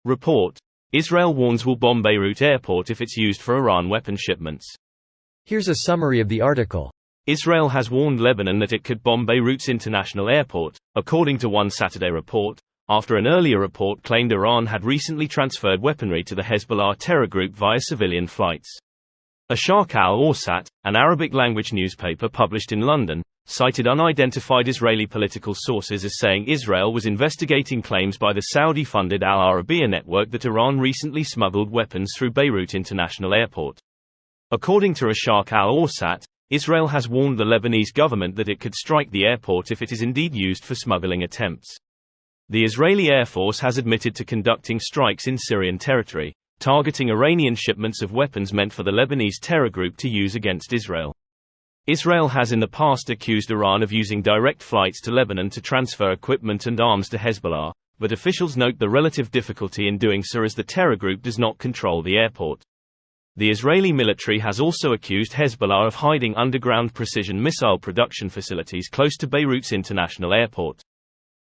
Report: Israel warns will bomb Beirut airport if it's used for Iran weapon shipments. Here's a summary of the article. Israel has warned Lebanon that it could bomb Beirut's international airport, according to one Saturday report, after an earlier report claimed Iran had recently transferred weaponry to the Hezbollah terror group via civilian flights. Asharq al-Awsat, an Arabic-language newspaper published in London, cited unidentified Israeli political sources as saying Israel was investigating claims by the Saudi-funded Al Arabiya network that Iran recently smuggled weapons through Beirut International Airport. According to Asharq al-Awsat, Israel has warned the Lebanese government that it could strike the airport if it is indeed used for smuggling attempts. The Israeli Air Force has admitted to conducting strikes in Syrian territory, targeting Iranian shipments of weapons meant for the Lebanese terror group to use against Israel. Israel has in the past accused Iran of using direct flights to Lebanon to transfer equipment and arms to Hezbollah, but officials note the relative difficulty in doing so as the terror group does not control the airport. The Israeli military has also accused Hezbollah of hiding underground precision missile production facilities close to Beirut's international airport.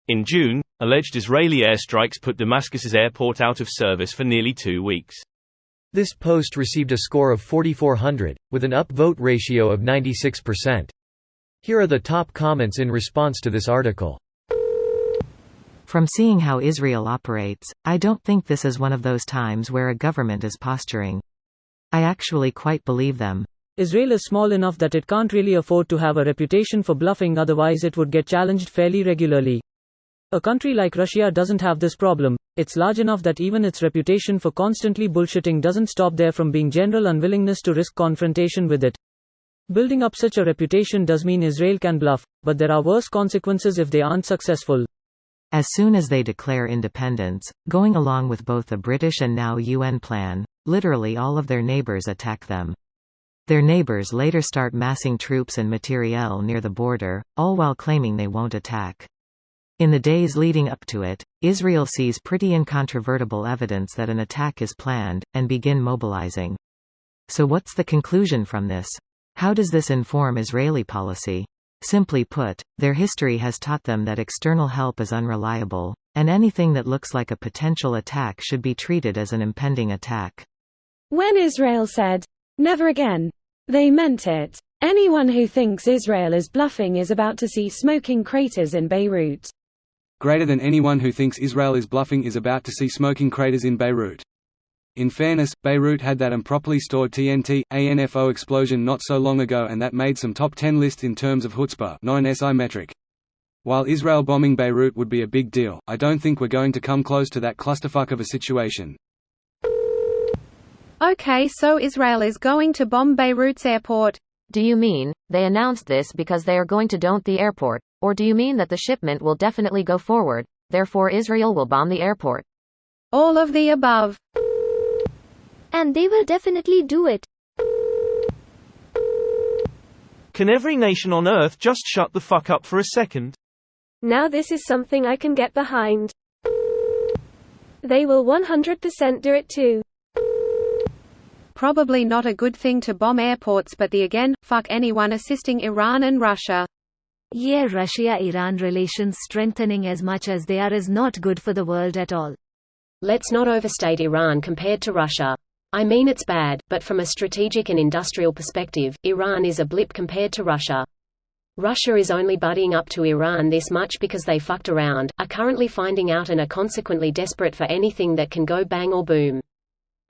In June, alleged Israeli airstrikes put Damascus's airport out of service for nearly 2 weeks. This post received a score of 4,400, with an upvote ratio of 96%. Here are the top comments in response to this article. From seeing how Israel operates, I don't think this is one of those times where a government is posturing. I actually quite believe them. Israel is small enough that it can't really afford to have a reputation for bluffing, otherwise it would get challenged fairly regularly. A country like Russia doesn't have this problem. It's large enough that even its reputation for constantly bullshitting doesn't stop there from being general unwillingness to risk confrontation with it. Building up such a reputation does mean Israel can bluff, but there are worse consequences if they aren't successful. As soon as they declare independence, going along with both the British and now UN plan, literally all of their neighbors attack them. Their neighbors later start massing troops and materiel near the border, all while claiming they won't attack. In the days leading up to it, Israel sees pretty incontrovertible evidence that an attack is planned, and begin mobilizing. So what's the conclusion from this? How does this inform Israeli policy? Simply put, their history has taught them that external help is unreliable, and anything that looks like a potential attack should be treated as an impending attack. When Israel said, "Never again," they meant it. Anyone who thinks Israel is bluffing is about to see smoking craters in Beirut. Greater than anyone who thinks Israel is bluffing is about to see smoking craters in Beirut. In fairness, Beirut had that improperly stored TNT, ANFO explosion not so long ago, and that made some top 10 lists in terms of chutzpah, not an SI metric. While Israel bombing Beirut would be a big deal, I don't think we're going to come close to that clusterfuck of a situation. Okay, so Israel is going to bomb Beirut's airport. Do you mean, they announced this because they are going to don't the airport, or do you mean that the shipment will definitely go forward, therefore Israel will bomb the airport? All of the above. And they will definitely do it. Can every nation on Earth just shut the fuck up for a second? Now this is something I can get behind. They will 100% do it too. Probably not a good thing to bomb airports, but again, fuck anyone assisting Iran and Russia. Yeah, Russia-Iran relations strengthening as much as they are is not good for the world at all. Let's not overstate Iran compared to Russia. I mean, it's bad, but from a strategic and industrial perspective, Iran is a blip compared to Russia. Russia is only buddying up to Iran this much because they fucked around, are currently finding out, and are consequently desperate for anything that can go bang or boom.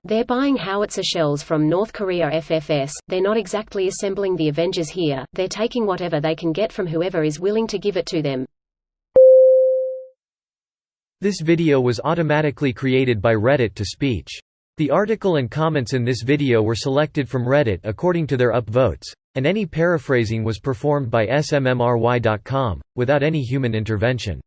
They're buying howitzer shells from North Korea FFS, they're not exactly assembling the Avengers here, they're taking whatever they can get from whoever is willing to give it to them. This video was automatically created by Reddit to speech. The article and comments in this video were selected from Reddit according to their upvotes, and any paraphrasing was performed by smmry.com, without any human intervention.